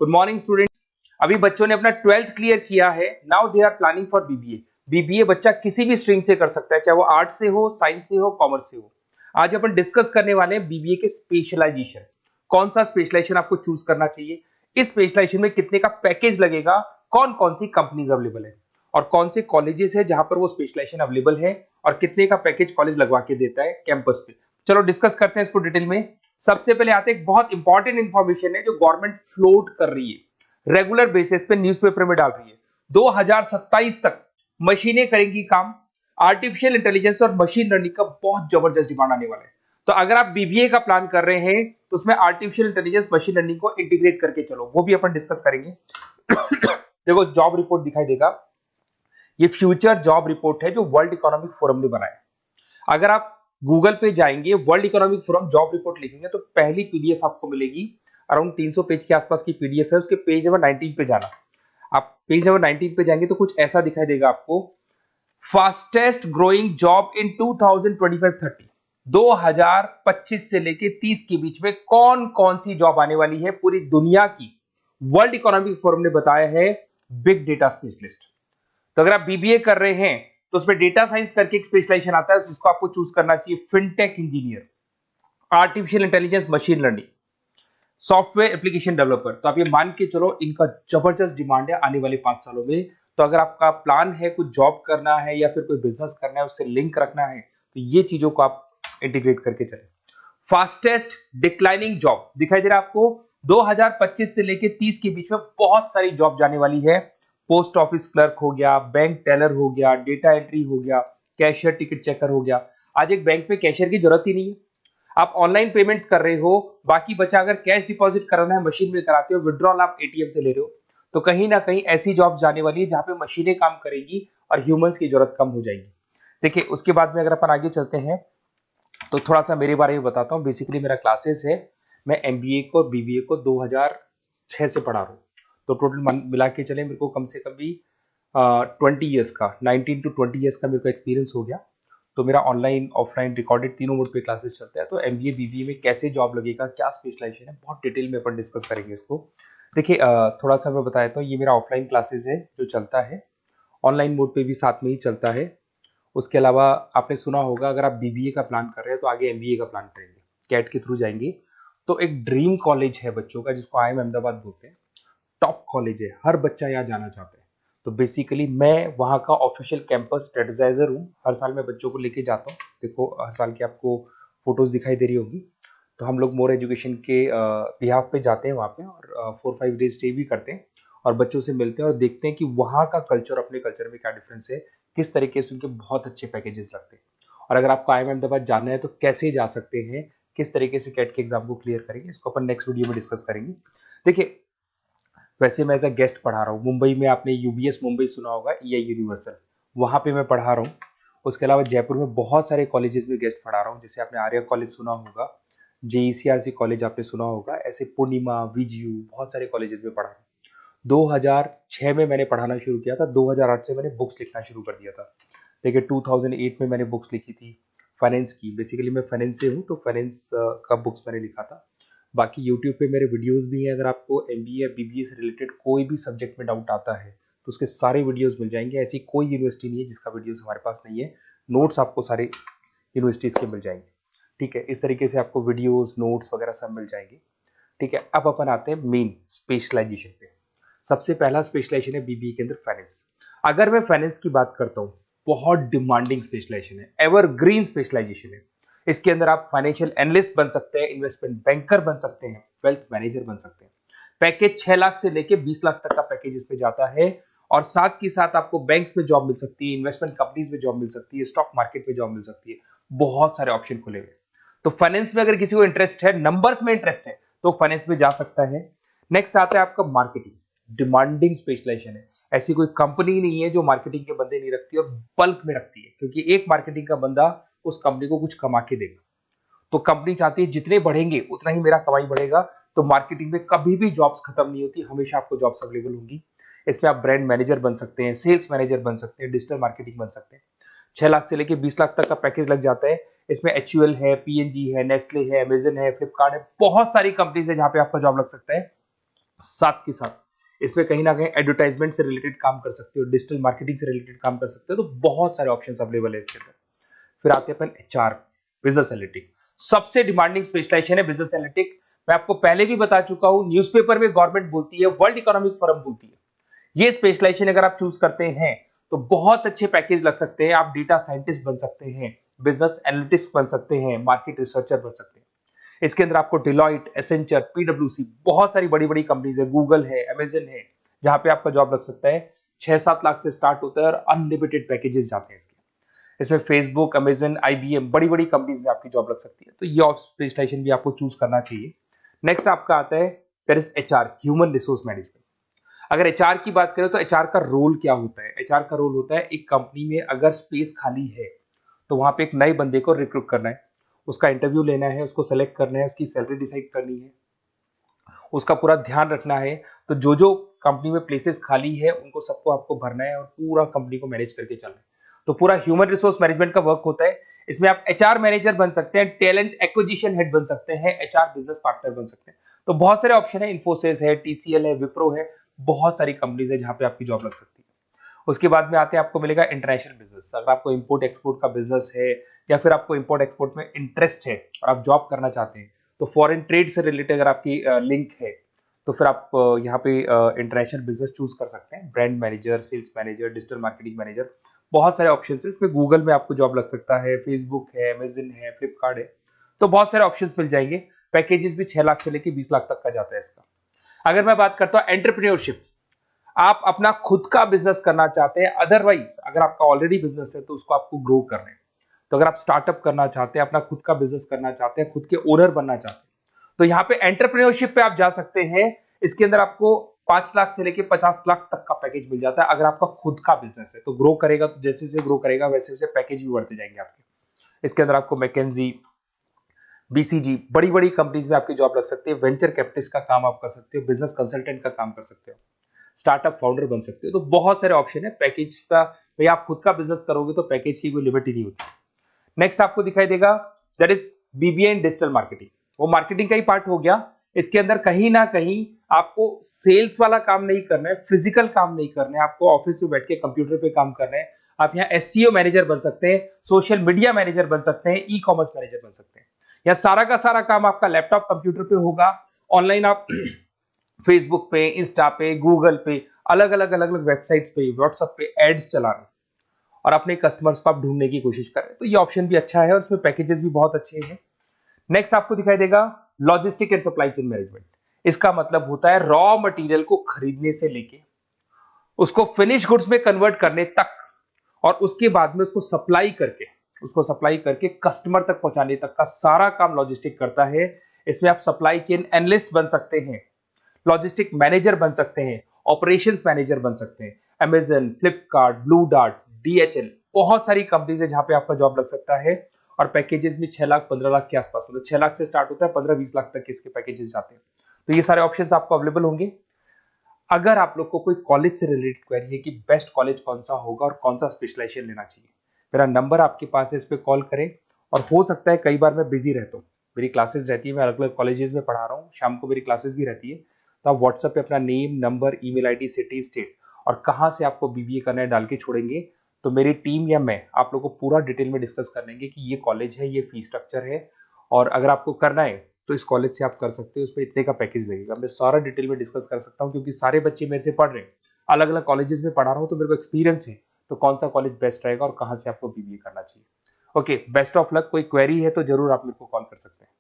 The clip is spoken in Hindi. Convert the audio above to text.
Good morning students. अभी बच्चों ने अपना 12th क्लियर किया है। Now they are planning for BBA. BBA बच्चा किसी भी स्ट्रीम से कर सकता है, चाहे वो आर्ट्स से हो, साइंस से हो, कॉमर्स से हो। आज अपन डिस्कस करने वाले हैं बीबीए के स्पेशलाइजेशन। कौन सा स्पेशलाइजेशन आपको चूज करना चाहिए, इस स्पेशलाइजेशन में कितने का पैकेज लगेगा, कौन कौन सी कंपनीज अवेलेबल है और कौन से कॉलेजेस है जहां पर वो स्पेशलाइजेशन अवेलेबल है और कितने का पैकेज कॉलेज लगवा के देता है कैंपस पे। चलो डिस्कस करते हैं इसको डिटेल में। सबसे पहले आते हैं, बहुत इंपॉर्टेंट इंफॉर्मेशन है जो गवर्नमेंट फ्लोट कर रही है, रेगुलर बेसिस पे न्यूज़पेपर में डाल रही है। 2027 तक मशीनें करेंगी काम। आर्टिफिशियल इंटेलिजेंस और मशीन लर्निंग का बहुत जबरदस्त डिमांड आने वाला है। तो अगर आप बीबीए का प्लान कर रहे हैं तो उसमें आर्टिफिशियल इंटेलिजेंस, मशीन लर्निंग को इंटीग्रेट करके चलो, वो भी अपन डिस्कस करेंगे। देखो जॉब रिपोर्ट दिखाई देगा, ये फ्यूचर जॉब रिपोर्ट है जो वर्ल्ड इकोनॉमिक फोरम ने बनाया। अगर आप गूगल पे जाएंगे, world economic forum job report लिखेंगे तो पहली पीडीएफ आपको मिलेगी। अराउंड 300 पेज के आसपास की पीडीएफ है। उसके पेज नंबर 19 पे जाना। आप पेज नंबर 19 पे जाएंगे तो कुछ ऐसा दिखाई देगा आपको, फास्टेस्ट ग्रोइंग जॉब इन 2025-30, 2025 से लेके 30 के बीच में कौन कौन सी जॉब आने वाली है पूरी दुनिया की। वर्ल्ड इकोनॉमिक फोरम ने बताया है बिग डेटा स्पेशलिस्ट। तो अगर आप बीबीए कर रहे हैं तो उसमें डेटा साइंस करके एक स्पेशलाइजेशन आता है, जिसको आपको चूज करना चाहिए। Fintech engineer, artificial intelligence, machine learning, software application developer. तो आप ये मान के चलो इनका जबरदस्त डिमांड है आने वाले 5 सालों में। तो अगर आपका प्लान है कुछ जॉब करना है या फिर कोई बिजनेस करना है, उससे लिंक रखना है, तो ये चीजों को आप इंटीग्रेट करके चले। फास्टेस्ट डिक्लाइनिंग जॉब दिखाई दे रहा है आपको, 2025 से लेके 30 के बीच में बहुत सारी जॉब जाने वाली है। पोस्ट ऑफिस क्लर्क हो गया, बैंक टेलर हो गया, डेटा एंट्री हो गया, कैशियर टिकट चेकर हो गया। आज एक बैंक में कैशियर की जरूरत ही नहीं है, आप ऑनलाइन पेमेंट्स कर रहे हो। बाकी बचा अगर कैश डिपॉजिट कराना है मशीन में कराते हो, विड्रॉल आप एटीएम से ले रहे हो। तो कहीं ना कहीं ऐसी जॉब जाने वाली है जहां पे मशीनें काम करेंगी और ह्यूमंस की जरूरत कम हो जाएगी। देखिए उसके बाद में अगर अपन आगे चलते हैं तो थोड़ा सा मेरे बारे में बताता हूँ। बेसिकली मेरा क्लासेस है, मैं एमबीए को और बीबीए को 2006 से पढ़ा रहा हूँ। तो टोटल मिला के चले मेरे को कम से कम भी 20 ईयर्स का, 19 to 20 ईयर्स का मेरे को एक्सपीरियंस हो गया। तो मेरा ऑनलाइन ऑफलाइन रिकॉर्डेड तीनों मोड पे क्लासेस चलते हैं। तो एमबीए बीबीए में कैसे जॉब लगेगा, क्या स्पेशलाइजेशन है, बहुत डिटेल में अपन डिस्कस करेंगे इसको। देखिए थोड़ा सा मैं बताया, तो ये मेरा ऑफलाइन क्लासेस है जो चलता है, ऑनलाइन मोड पे भी साथ में ही चलता है। उसके अलावा आपने सुना होगा, अगर आप बीबीए का प्लान कर रहे हैं तो आगे एमबीए का प्लान करेंगे, कैट के थ्रू जाएंगे। तो एक ड्रीम कॉलेज है बच्चों का जिसको IIM अहमदाबाद बोलते हैं, टॉप कॉलेज है, हर बच्चा यहाँ जाना चाहता है। तो बेसिकली मैं वहाँ का ऑफिशियल कैंपस स्ट्रेटेजाइजर हूँ। हर साल मैं बच्चों को लेके जाता हूँ। देखो हर साल की आपको फोटोज दिखाई दे रही होगी। तो हम लोग मोर एजुकेशन के बिहाफ पे जाते हैं वहाँ पे और 4-5 डेज स्टे भी करते हैं और बच्चों से मिलते हैं और देखते हैं कि वहाँ का कल्चर अपने कल्चर में क्या डिफरेंस है, किस तरीके से उनके बहुत अच्छे पैकेजेस लगते हैं। और अगर आपको IIM अहमदाबाद जाना है तो कैसे जा सकते हैं, किस तरीके से कैट के एग्जाम को क्लियर करेंगे, इसको अपन नेक्स्ट वीडियो में डिस्कस करेंगे। देखिए वैसे मैं एज अ गेस्ट पढ़ा रहा हूँ मुंबई में, आपने यूबीएस मुंबई सुना होगा, EI यूनिवर्सल, वहाँ पे मैं पढ़ा रहा हूँ। उसके अलावा जयपुर में बहुत सारे कॉलेजेस में गेस्ट पढ़ा रहा हूँ, जैसे आपने आर्या कॉलेज सुना होगा, JECRC कॉलेज आपने सुना होगा, ऐसे पूर्णिमा, VGU, बहुत सारे कॉलेजेस में पढ़ा रहा हूँ। 2006 में मैंने पढ़ाना शुरू किया था, 2008 से मैंने बुक्स लिखना शुरू कर दिया था। देखिए 2008 में मैंने बुक्स लिखी थी फाइनेंस की। बेसिकली मैं फाइनेंस से हूँ, तो फाइनेंस का बुक्स मैंने लिखा था। बाकी यूट्यूब पे मेरे वीडियोस भी हैं। अगर आपको एमबीए या बीबीए से रिलेटेड कोई भी सब्जेक्ट में डाउट आता है तो उसके सारे वीडियोस मिल जाएंगे। ऐसी कोई यूनिवर्सिटी नहीं है जिसका वीडियोस हमारे पास नहीं है। नोट्स आपको सारे यूनिवर्सिटीज के मिल जाएंगे, ठीक है। इस तरीके से आपको वीडियोस, नोट्स वगैरह सब मिल जाएंगे, ठीक है। अब अपन आते हैं मेन स्पेशलाइजेशन पे। सबसे पहला स्पेशलाइजेशन है बीबीए के अंदर फाइनेंस। अगर मैं फाइनेंस की बात करता हूँ, बहुत डिमांडिंग स्पेशलाइजेशन है, एवरग्रीन स्पेशलाइजेशन है। इसके अंदर आप फाइनेंशियल एनालिस्ट बन सकते हैं, इन्वेस्टमेंट बैंकर बन सकते हैं, वेल्थ मैनेजर बन सकते हैं। पैकेज 6 लाख से लेके 20 लाख तक का पैकेज इस पे जाता है। और साथ के साथ आपको बैंक्स में जॉब मिल सकती है, इन्वेस्टमेंट कंपनीज में जॉब मिल सकती है, स्टॉक मार्केट में जॉब मिल सकती है, बहुत सारे ऑप्शन खुले हुए। तो फाइनेंस में अगर किसी को इंटरेस्ट है, नंबर्स में इंटरेस्ट है, तो फाइनेंस में जा सकता है। नेक्स्ट आता है आपका मार्केटिंग, डिमांडिंग स्पेशलाइजेशन है। ऐसी कोई कंपनी नहीं है जो मार्केटिंग के बंदे नहीं रखती और बल्क में रखती है, क्योंकि एक मार्केटिंग का बंदा उस कंपनी को कुछ कमा के देगा। तो कंपनी चाहती है जितने बढ़ेंगे उतना ही मेरा कमाई बढ़ेगा। तो मार्केटिंग में कभी भी जॉब्स खत्म नहीं होती, हमेशा आपको जॉब्स अवेलेबल होंगी। इसमें आप ब्रांड मैनेजर बन सकते हैं, सेल्स मैनेजर बन सकते हैं, डिजिटल मार्केटिंग बन सकते हैं। 6 लाख से लेके 20 लाख तक का पैकेज लग जाता है। इसमें HUL है, PNG है, नेस्ले है, अमेजन है, फ्लिपकार्ट है, बहुत सारी कंपनीज है जहां पे आपका जॉब लग सकता है। साथ के साथ इसमें कहीं ना कहीं एडवर्टाइजमेंट से रिलेटेड काम कर सकते हो, डिजिटल मार्केटिंग से रिलेटेड काम कर सकते हो, तो बहुत सारे ऑप्शंस अवेलेबल है इसके अंदर। फिर आते हैं अपन एचआर, बिजनेस एनालिटिक। सबसे डिमांडिंग स्पेशलाइजेशन है बिजनेस एनालिटिक। मैं आपको पहले भी बता चुका हूं, न्यूज़पेपर में गवर्नमेंट बोलती है, वर्ल्ड इकोनॉमिक फोरम बोलती है। ये स्पेशलाइजेशन अगर आप चूज करते हैं तो बहुत अच्छे पैकेज लग सकते हैं। आप डेटा साइंटिस्ट बन सकते हैं, बिजनेस एनालिटिस्ट बन सकते हैं, मार्केट रिसर्चर बन सकते हैं। इसके अंदर आपको डिलॉइट, एसेंचर, पीडब्ल्यूसी, बहुत सारी बड़ी बड़ी कंपनीज है, गूगल है, अमेजन है, जहां पे आपका जॉब लग सकता है। 6-7 लाख से स्टार्ट होता है और अनलिमिटेड पैकेजेस जाते हैं इसके। इसमें फेसबुक, अमेजन, आईबीएम, बड़ी बड़ी कंपनीज में आपकी जॉब लग सकती है, तो ये स्पेशलाइजेशन भी आपको चूज करना चाहिए। नेक्स्ट आपका आता है there is HR, human resource management. अगर एचआर की बात करें तो एचआर का रोल क्या होता है? एचआर का रोल होता है एक कंपनी में अगर स्पेस खाली है तो वहां पे एक नए बंदे को रिक्रूट करना है, उसका इंटरव्यू लेना है, उसको सेलेक्ट करना है, उसकी सैलरी डिसाइड करनी है, उसका पूरा ध्यान रखना है। तो जो जो कंपनी में प्लेसेस खाली है उनको सबको आपको भरना है और पूरा कंपनी को मैनेज करके चलना है। तो पूरा ह्यूमन रिसोर्स मैनेजमेंट का वर्क होता है। इसमें आप एचआर मैनेजर बन सकते हैं, टैलेंट एक्विजिशन हेड बन सकते हैं, एचआर बिजनेस पार्टनर बन सकते हैं। तो बहुत सारे ऑप्शन है, इन्फोसिस है, टीसीएल है, विप्रो है, बहुत सारी कंपनीज है जहां पे आपकी जॉब लग सकती है। उसके बाद में आते हैं, आपको मिलेगा इंटरनेशनल बिजनेस। अगर आपको इंपोर्ट एक्सपोर्ट का बिजनेस है या फिर आपको इंपोर्ट एक्सपोर्ट में इंटरेस्ट है और आप जॉब करना चाहते हैं, तो फॉरेन ट्रेड से रिलेटेड अगर आपकी लिंक है तो फिर आप यहाँ पे इंटरनेशनल बिजनेस चूज कर सकते हैं। Brand manager, sales manager, digital marketing manager, बहुत सारे ऑप्शन है इसमें। गूगल में आपको जॉब लग सकता है, फेसबुक है, अमेजन है, फ्लिपकार्ट है, तो बहुत सारे ऑप्शन मिल जाएंगे। पैकेजेस भी 6 लाख से लेकर 20 लाख तक का जाता है इसका। अगर मैं बात करता हूँ एंटरप्रेन्योरशिप, आप अपना खुद का बिजनेस करना चाहते हैं, अदरवाइज अगर आपका ऑलरेडी बिजनेस है तो उसको आपको ग्रो करना है। तो अगर आप स्टार्टअप करना चाहते हैं, अपना खुद का बिजनेस करना चाहते हैं, खुद के ओनर बनना चाहते हैं, तो यहाँ पे एंटरप्रेन्योरशिप पे आप जा सकते हैं। इसके अंदर आपको 5 लाख से लेके 50 लाख तक का पैकेज मिल जाता है। अगर आपका खुद का बिजनेस है तो ग्रो करेगा, तो जैसे जैसे ग्रो करेगा वैसे वैसे पैकेज भी बढ़ते जाएंगे आपके। इसके अंदर आपको मैकेंजी, बीसीजी, बड़ी बड़ी कंपनीज में आपकी जॉब लग सकती है। वेंचर कैपिटलिस्ट का काम आप कर सकते हो, बिजनेस कंसल्टेंट का काम कर सकते हो, स्टार्टअप फाउंडर बन सकते हो। तो बहुत सारे ऑप्शन है पैकेज का। भाई आप खुद का बिजनेस करोगे तो पैकेज की कोई लिमिट ही नहीं होती। नेक्स्ट आपको दिखाई देगा that is BBA in digital marketing. वो मार्केटिंग का ही पार्ट हो गया। इसके अंदर कहीं ना कहीं आपको सेल्स वाला काम नहीं करना है, फिजिकल काम नहीं करना है, आपको ऑफिस में बैठ के कंप्यूटर पे काम करना है। आप यहाँ एसईओ मैनेजर बन सकते हैं, सोशल मीडिया मैनेजर बन सकते हैं, ई कॉमर्स मैनेजर बन सकते हैं। यह सारा का सारा काम आपका लैपटॉप कंप्यूटर पे होगा। ऑनलाइन आप फेसबुक पे, इंस्टा पे, गूगल पे, अलग अलग वेबसाइट्स पे, व्हाट्सएप पे एड्स चला रहे हैं और अपने कस्टमर्स को आप ढूंढने की कोशिश कर रहे हैं। तो ये ऑप्शन भी अच्छा है और इसमें पैकेजेस भी बहुत अच्छे हैं। नेक्स्ट आपको दिखाई देगा logistic and supply chain management. इसका मतलब होता है रॉ मटेरियल को खरीदने से लेके उसको फिनिश गुड्स में कन्वर्ट करने तक और उसके बाद में उसको सप्लाई करके कस्टमर तक पहुंचाने तक का सारा काम लॉजिस्टिक करता है। इसमें आप सप्लाई चेन एनालिस्ट बन सकते हैं, लॉजिस्टिक मैनेजर बन सकते हैं, ऑपरेशंस मैनेजर बन सकते हैं। Amazon, Flipkart, blue dart, DHL, बहुत सारी कंपनीज है जहां पे आपका जॉब लग सकता है। और पैकेजेस भी 6 लाख 15 लाख के आसपास, मतलब 6 लाख से स्टार्ट होता है, 15-20 लाख तक इसके पैकेजेस जाते हैं। तो ये सारे ऑप्शंस आपको अवेलेबल होंगे। अगर आप लोग को कोई कॉलेज से रिलेटेड क्वेरी है कि बेस्ट कॉलेज कौन सा होगा और कौन सा स्पेशलाइजेशन लेना चाहिए, मेरा नंबर आपके पास है, इस पे कॉल करें। और हो सकता है कई बार मैं बिजी रहता हूँ, मेरी क्लासेस रहती है, मैं अलग अलग कॉलेजेस में पढ़ा रहा हूँ, शाम को मेरी क्लासेस भी रहती है। तो आप व्हाट्सएप पे अपना name, number, email ID, city, state और कहाँ से आपको बीबीए करना है डाल के छोड़ेंगे, तो मेरी टीम या मैं आप लोग को पूरा डिटेल में डिस्कस कर लेंगे कि ये कॉलेज है, ये फीस स्ट्रक्चर है, और अगर आपको करना है तो इस कॉलेज से आप कर सकते हो, उस पर इतने का पैकेज लगेगा। मैं सारा डिटेल में डिस्कस कर सकता हूँ क्योंकि सारे बच्चे मेरे से पढ़ रहे हैं, अलग अलग कॉलेजेस में पढ़ा रहा हूँ, तो मेरे को एक्सपीरियंस है तो कौन सा कॉलेज बेस्ट रहेगा और कहाँ से आपको बीबीए करना चाहिए। Okay, best of luck. कोई क्वेरी है तो जरूर आप मेरे को कॉल कर सकते हैं।